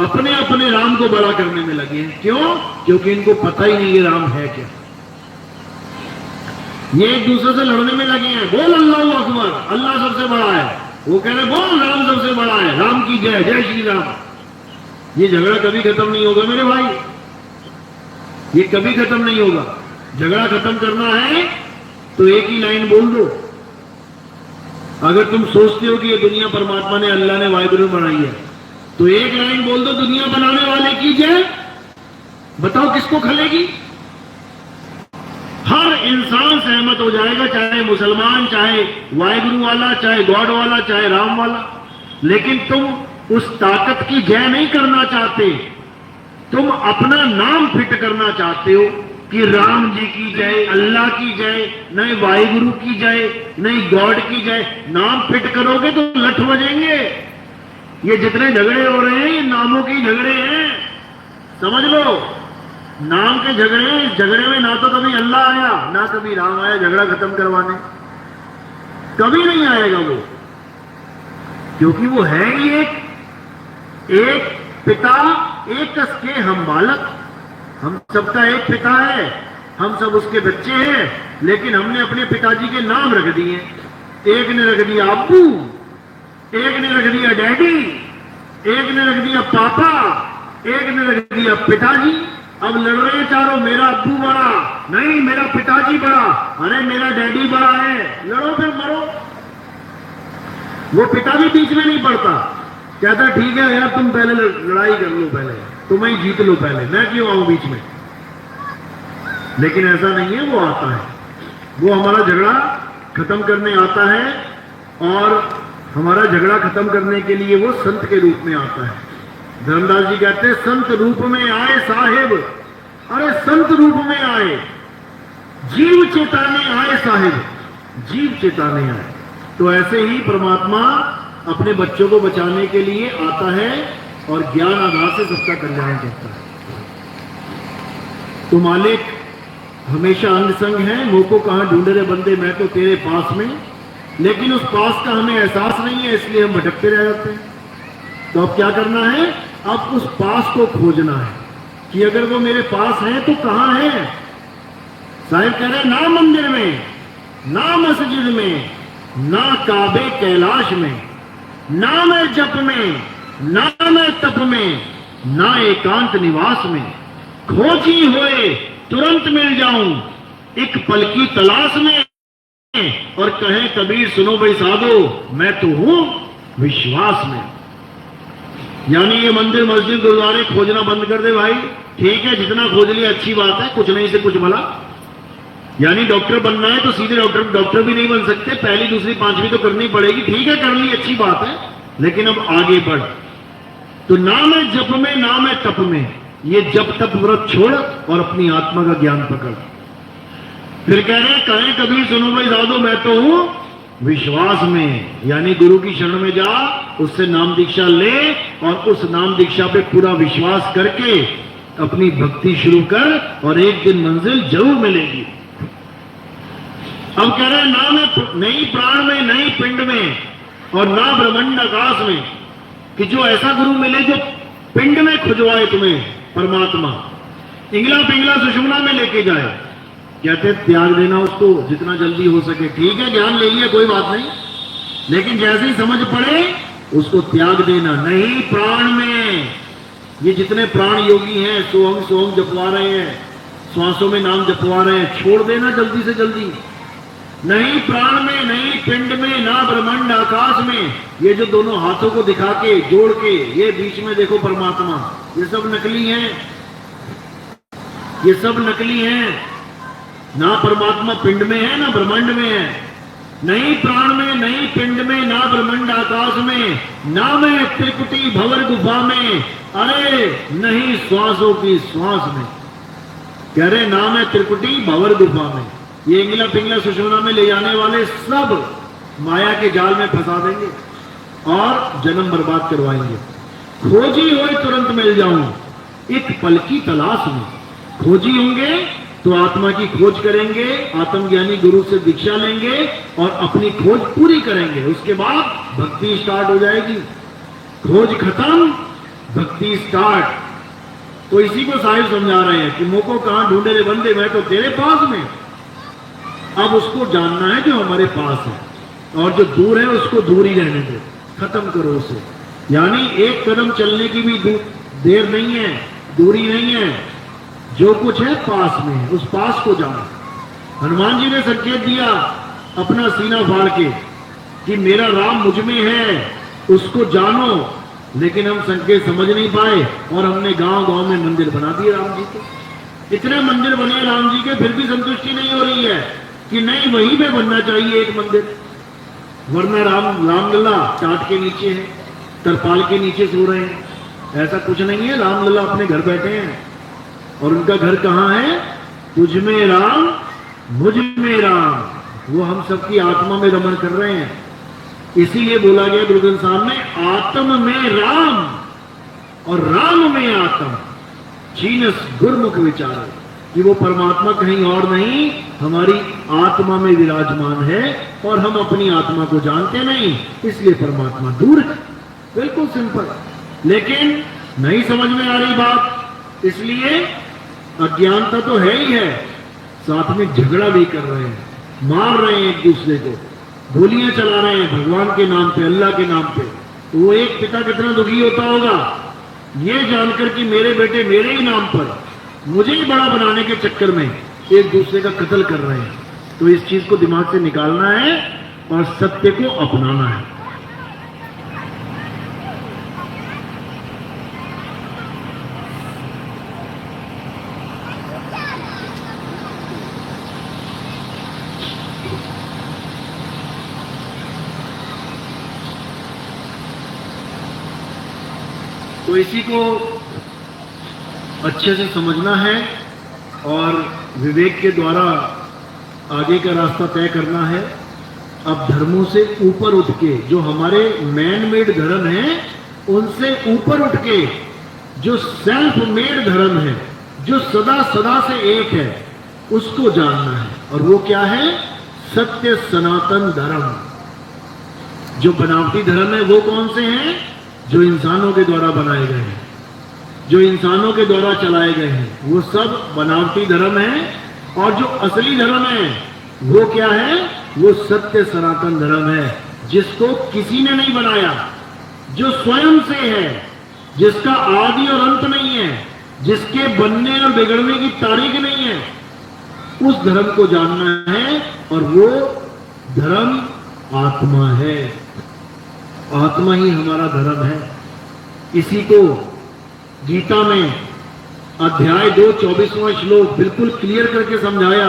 अपने अपने राम को बड़ा करने में लगे हैं। क्यों? क्योंकि इनको पता ही नहीं ये राम है क्या। ये एक दूसरे से लड़ने में लगे हैं, बोल अल्लाहू अकबर, अल्लाह सबसे बड़ा है। वो कह रहे बोल राम सबसे बड़ा है, राम की जय, जय श्री राम। ये झगड़ा कभी खत्म नहीं होगा मेरे भाई, ये कभी खत्म नहीं होगा। झगड़ा खत्म करना है तो एक ही लाइन बोल दो। अगर तुम सोचते हो कि ये दुनिया परमात्मा ने, अल्लाह ने, वाहिगुरु बनाई है, तो एक लाइन बोल दो, दुनिया बनाने वाले की जय। बताओ किसको खलेगी? हर इंसान सहमत हो जाएगा, चाहे मुसलमान, चाहे वाहिगुरु वाला, चाहे गॉड वाला, चाहे राम वाला। लेकिन तुम उस ताकत की जय नहीं करना चाहते, तुम अपना नाम फिट करना चाहते हो कि राम जी की जय, अल्लाह की जय, नहीं वाहिगुरु की जय, नहीं गॉड की जय। नाम फिट करोगे तो लठ बजेंगे। ये जितने झगड़े हो रहे हैं ये नामों के झगड़े हैं, समझ लो। नाम के झगड़े हैं। इस झगड़े में ना तो कभी अल्लाह आया, ना कभी राम आया झगड़ा खत्म करवाने, कभी नहीं आएगा वो। क्योंकि वो है ही एक पिता, एक कसके हम बालक। हम सबका एक पिता है, हम सब उसके बच्चे हैं, लेकिन हमने अपने पिताजी के नाम रख दिए। एक ने रख दिया अब्बू, एक ने रख दिया डैडी, एक ने रख दिया पापा, एक ने रख दिया पिताजी। अब लड़ रहे हैं चारों, मेरा अब्बू बड़ा, नहीं मेरा पिताजी बड़ा, अरे मेरा डैडी बड़ा है। लड़ो फिर मरो। वो पिता भी बीच में नहीं पड़ता, कहता ठीक है यार तुम पहले लड़ाई कर लो, पहले तुम ही जीत लो, पहले मैं क्यों आऊं बीच में। लेकिन ऐसा नहीं है, वो आता है, वो हमारा झगड़ा खत्म करने आता है। और हमारा झगड़ा खत्म करने के लिए वो संत के रूप में आता है। धर्मदास जी कहते हैं संत रूप में आए साहिब, अरे संत रूप में आए, जीव चेताने आए साहिब, जीव चेताने आए। तो ऐसे ही परमात्मा अपने बच्चों को बचाने के लिए आता है और ज्ञान आधार से सबका कल्याण करता है। तो मालिक हमेशा अंग संग है, मुंह को कहां ढूंढे रे बंदे, मैं तो तेरे पास में। लेकिन उस पास का हमें एहसास नहीं है, इसलिए हम भटकते रह जाते हैं। तो अब क्या करना है? अब उस पास को खोजना है कि अगर वो मेरे पास है तो कहां है। साहिब कह रहे ना मंदिर में, ना मस्जिद में, ना काबे कैलाश में, ना मैं जप में, ना मैं तप में, ना एकांत निवास में। खोजी हुए तुरंत मिल जाऊं एक पल की तलाश में। और कहे कबीर सुनो भाई साधो, मैं तो हूं विश्वास में। यानी ये मंदिर मस्जिद गुरुद्वारे खोजना बंद कर दे भाई। ठीक है, जितना खोज लिया अच्छी बात है, कुछ नहीं से कुछ भला। यानी डॉक्टर बनना है तो सीधे डॉक्टर भी नहीं बन सकते, पहली दूसरी पांचवी तो करनी पड़ेगी। ठीक है, कर ली, अच्छी बात है, लेकिन अब आगे बढ़। तो ना मैं जप में, ना मैं तप में, ये जप तप व्रत छोड़ और अपनी आत्मा का ज्ञान पकड़। फिर कह रहे कहें कबीर सुनो भाई साधो, मैं तो हूं विश्वास में। यानी गुरु की शरण में जा, उससे नाम दीक्षा ले और उस नाम दीक्षा पे पूरा विश्वास करके अपनी भक्ति शुरू कर और एक दिन मंजिल जरूर मिलेगी। अब कह रहे ना मैं नहीं प्राण में, नहीं पिंड में और ना ब्रह्मांड आकाश में, कि जो ऐसा गुरु मिले जो पिंड में खुजवाए तुम्हें परमात्मा, इंगला पिंगला सुषुम्ना में लेके जाए। कहते त्याग देना उसको जितना जल्दी हो सके। ठीक है, ज्ञान ले लिया, कोई बात नहीं, लेकिन जैसे ही समझ पड़े उसको त्याग देना नहीं। प्राण में ये जितने प्राण योगी हैं सोहम सोहम जपवा रहे हैं, श्वासों में नाम जपवा रहे हैं, छोड़ देना जल्दी से जल्दी। नहीं प्राण में, नहीं पिंड में, ना ब्रह्मांड आकाश में। ये जो दोनों हाथों को दिखा के जोड़ के ये बीच में देखो परमात्मा, ये सब नकली हैं, ये सब नकली हैं। ना परमात्मा पिंड में है ना ब्रह्मांड में है, नहीं प्राण में, नहीं पिंड में, ना ब्रह्मांड आकाश में, ना मैं त्रिकुटी भंवर गुफा में, अरे नहीं श्वासों की श्वास में। कह रहे ना मैं त्रिकुटी भंवर गुफा में। ये इंगला पिंगला सुषुम्ना में ले जाने वाले सब माया के जाल में फंसा देंगे और जन्म बर्बाद करवाएंगे। खोजी होए तुरंत मिल जाऊं एक पल की तलाश में। खोजी होंगे तो आत्मा की खोज करेंगे, आत्मज्ञानी गुरु से दीक्षा लेंगे और अपनी खोज पूरी करेंगे। उसके बाद भक्ति स्टार्ट हो जाएगी। खोज खत्म, भक्ति स्टार्ट। तो इसी को साहिब समझा रहे हैं कि मोको कहां ढूंढे रे बंदे, मैं तो तेरे पास में। अब उसको जानना है जो हमारे पास है, और जो दूर है उसको दूर ही रहने दो, खत्म करो उसे। यानी एक कदम चलने की भी देर नहीं है, दूरी नहीं है, जो कुछ है पास में, उस पास को जाओ। हनुमान जी ने संकेत दिया अपना सीना फाड़ के कि मेरा राम मुझ में है, उसको जानो, लेकिन हम संकेत समझ नहीं पाए और हमने गांव गांव में मंदिर बना दिए राम जी के। इतने मंदिर बने राम जी के, फिर भी संतुष्टि नहीं हो रही है कि नहीं वहीं पे बनना चाहिए एक मंदिर, वरना रामलला टाट के नीचे है, तरपाल के नीचे सो रहे हैं। ऐसा कुछ नहीं है, रामलला अपने घर बैठे हैं और उनका घर कहाँ है? तुझ में राम मुझ में राम। वो हम सबकी आत्मा में रमण कर रहे हैं। इसीलिए बोला गया गुरु ग्रंथ साहब में आत्म में राम और राम में आत्म, चीनस गुरमुख विचार, कि वो परमात्मा कहीं और नहीं हमारी आत्मा में विराजमान है और हम अपनी आत्मा को जानते नहीं, इसलिए परमात्मा दूर है। बिल्कुल सिंपल, लेकिन नहीं समझ में आ रही बात, इसलिए अज्ञानता तो है ही है, साथ में झगड़ा भी कर रहे हैं, मार रहे हैं एक दूसरे को, गोलियां चला रहे हैं भगवान के नाम पे, अल्लाह के नाम पे। तो वो एक पिता कितना दुखी होता होगा ये जानकर कि मेरे बेटे मेरे ही नाम पर मुझे ही बड़ा बनाने के चक्कर में एक दूसरे का कत्ल कर रहे हैं। तो इस चीज को दिमाग से निकालना है और सत्य को अपनाना है। तो इसी को अच्छे से समझना है और विवेक के द्वारा आगे का रास्ता तय करना है। अब धर्मों से ऊपर उठ के, जो हमारे मैन मेड धर्म है उनसे ऊपर उठ के जो सेल्फ मेड धर्म है, जो सदा सदा से एक है, उसको जानना है। और वो क्या है? सत्य सनातन धर्म। जो बनावटी धर्म है वो कौन से हैं? जो इंसानों के द्वारा बनाए गए हैं, जो इंसानों के द्वारा चलाए गए हैं, वो सब बनावटी धर्म है। और जो असली धर्म है वो क्या है? वो सत्य सनातन धर्म है, जिसको किसी ने नहीं बनाया, जो स्वयं से है, जिसका आदि और अंत नहीं है, जिसके बनने और बिगड़ने की तारीख नहीं है, उस धर्म को जानना है। और वो धर्म आत्मा है, आत्मा ही हमारा धर्म है। इसी को गीता में अध्याय 2 24वां श्लोक बिल्कुल क्लियर करके समझाया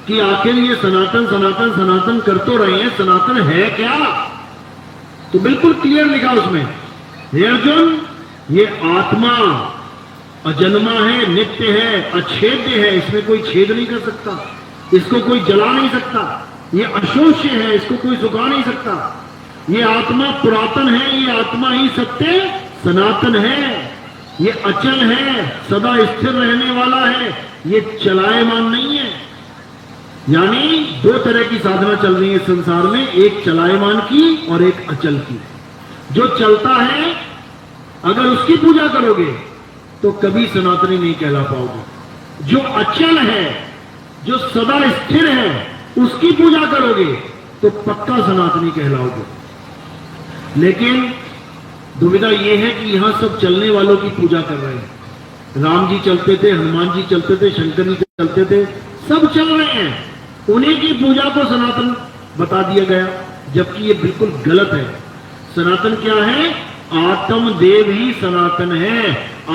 कि आखिर ये सनातन सनातन सनातन कर तो रहे हैं, सनातन है क्या? तो बिल्कुल क्लियर लिखा उसमें, हे अर्जुन, ये आत्मा अजन्मा है, नित्य है, अछेद्य है, इसमें कोई छेद नहीं कर सकता, इसको कोई जला नहीं सकता। ये अशोष्य है, इसको कोई सुखा नहीं सकता। ये आत्मा पुरातन है, ये आत्मा ही सत्य सनातन है, ये अचल है, सदा स्थिर रहने वाला है, ये चलायमान नहीं है। यानी दो तरह की साधना चल रही है संसार में, एक चलायमान की और एक अचल की। जो चलता है अगर उसकी पूजा करोगे तो कभी सनातनी नहीं कहला पाओगे। जो अचल है, जो सदा स्थिर है, उसकी पूजा करोगे तो पक्का सनातनी कहलाओगे। लेकिन दुविधा यह है कि यहां सब चलने वालों की पूजा कर रहे हैं। राम जी चलते थे, हनुमान जी चलते थे, शंकर जी चलते थे, सब चल रहे हैं। उन्हीं की पूजा को सनातन बता दिया गया, जबकि ये बिल्कुल गलत है। सनातन क्या है? आत्म देव ही सनातन है।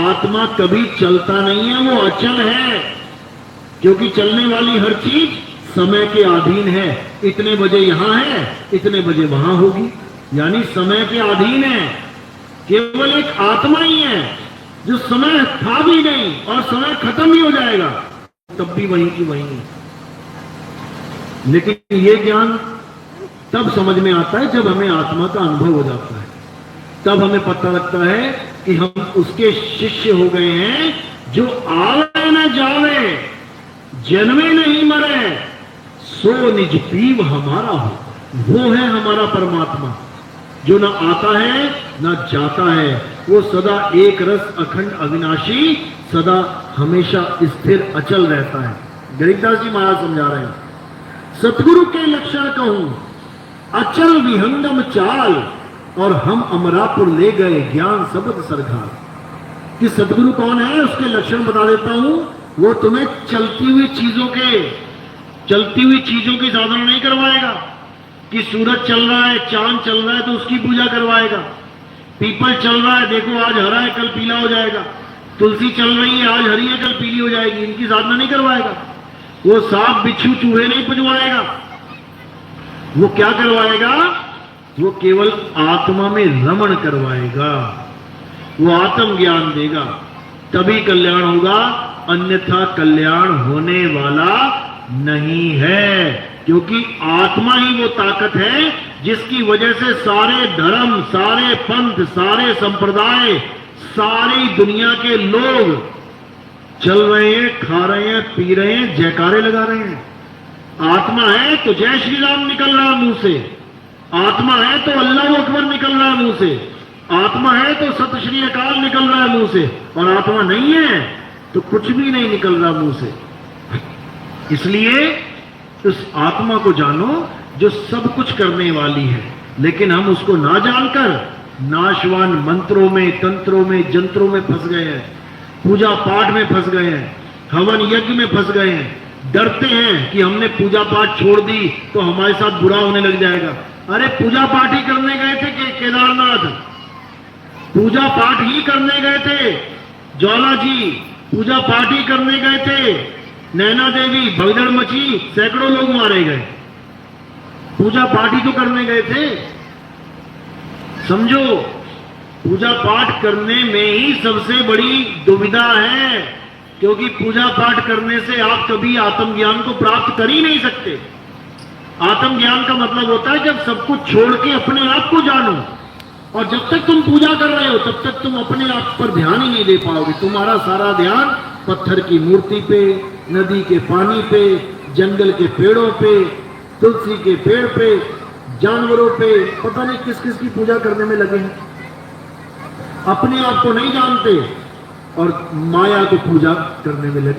आत्मा कभी चलता नहीं है, वो अचल है। क्योंकि चलने वाली हर चीज समय के अधीन है। इतने बजे यहां है, इतने बजे वहां होगी, यानी समय के अधीन है। केवल एक आत्मा ही है जो समय था भी नहीं और समय खत्म ही हो जाएगा, तब भी वहीं की वहीं। लेकिन ये ज्ञान तब समझ में आता है जब हमें आत्मा का अनुभव हो जाता है। तब हमें पता लगता है कि हम उसके शिष्य हो गए हैं जो आवे न जावे, जन्मे नहीं मरे, सो निज पीव हमारा हो। वो है हमारा परमात्मा जो ना आता है ना जाता है। वो सदा एक रस अखंड अविनाशी, सदा हमेशा स्थिर अचल रहता है। गरीबदास जी महाराज समझा रहे हैं, सतगुरु के लक्षण कहूं अचल विहंगम चाल, और हम अमरापुर ले गए ज्ञान शब्द सरकार। कि सतगुरु कौन है उसके लक्षण बता देता हूं। वो तुम्हें चलती हुई चीजों की साधना नहीं करवाएगा कि सूरज चल रहा है, चांद चल रहा है तो उसकी पूजा करवाएगा। पीपल चल रहा है, देखो आज हरा है कल पीला हो जाएगा। तुलसी चल रही है, आज हरी है कल पीली हो जाएगी। इनकी साधना नहीं करवाएगा। वो सांप बिच्छू चूहे नहीं पुजवाएगा। वो क्या करवाएगा? वो केवल आत्मा में रमण करवाएगा। वो आत्म ज्ञान देगा, तभी कल्याण होगा, अन्यथा कल्याण होने वाला नहीं है। क्योंकि आत्मा ही वो ताकत है जिसकी वजह से सारे धर्म, सारे पंथ, सारे संप्रदाय, सारी दुनिया के लोग चल रहे हैं, खा रहे हैं, पी रहे हैं, जयकारे लगा रहे हैं। आत्मा है तो जय श्री राम निकल रहा है मुंह से, आत्मा है तो अल्लाह अकबर निकल रहा है मुंह से, आत्मा है तो सत श्री अकाल निकल रहा है मुंह से, और आत्मा नहीं है तो कुछ भी नहीं निकल रहा मुंह से। इसलिए उस आत्मा को जानो जो सब कुछ करने वाली है। लेकिन हम उसको ना जानकर नाशवान मंत्रों में, तंत्रों में, जंत्रों में फंस गए हैं, पूजा पाठ में फंस गए हैं, हवन यज्ञ में फंस गए हैं। डरते हैं कि हमने पूजा पाठ छोड़ दी तो हमारे साथ बुरा होने लग जाएगा। अरे पूजा पाठ ही करने गए थे कि केदारनाथ, पूजा पाठ ही करने गए थे। ज्वाला जी पूजा पाठ ही करने गए थे। नैना देवी भगदड़ मची, सैकड़ों लोग मारे गए। पूजा पाठ ही तो करने गए थे। समझो, पूजा पाठ करने में ही सबसे बड़ी दुविधा है, क्योंकि पूजा पाठ करने से आप कभी आत्मज्ञान को प्राप्त कर ही नहीं सकते। आत्मज्ञान का मतलब होता है जब सब कुछ छोड़ के अपने आप को जानो। और जब तक तुम पूजा कर रहे हो तब तक तुम अपने आप पर ध्यान ही नहीं दे पाओगे। तुम्हारा सारा ध्यान पत्थर की मूर्ति पे, नदी के पानी पे, जंगल के पेड़ों पे, तुलसी के पेड़ पे, जानवरों पे, पता नहीं किस किस की पूजा करने में लगे हैं। अपने आप को नहीं जानते और माया को पूजा करने में लगे।